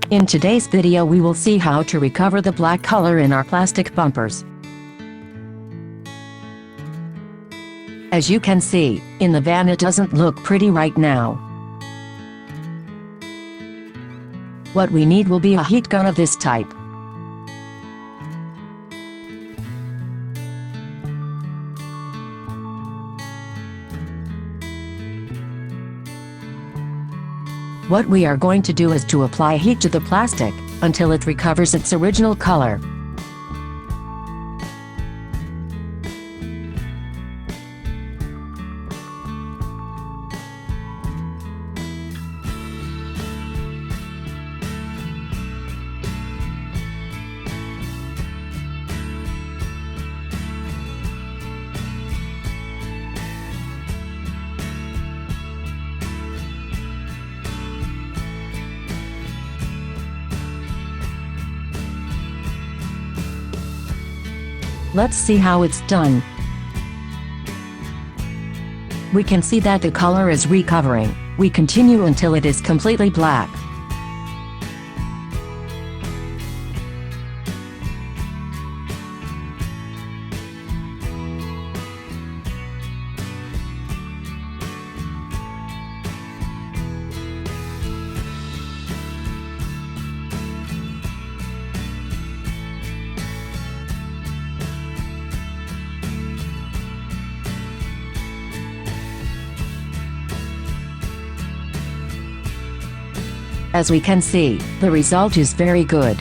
In today's video we will see how to recover the black color in our plastic bumpers. As you can see, in the van it doesn't look pretty right now. What we need will be a heat gun of this type. What we are going to do is to apply heat to the plastic, until it recovers its original color. Let's see how it's done. We can see that the color is recovering. We continue until it is completely black. As we can see, the result is very good.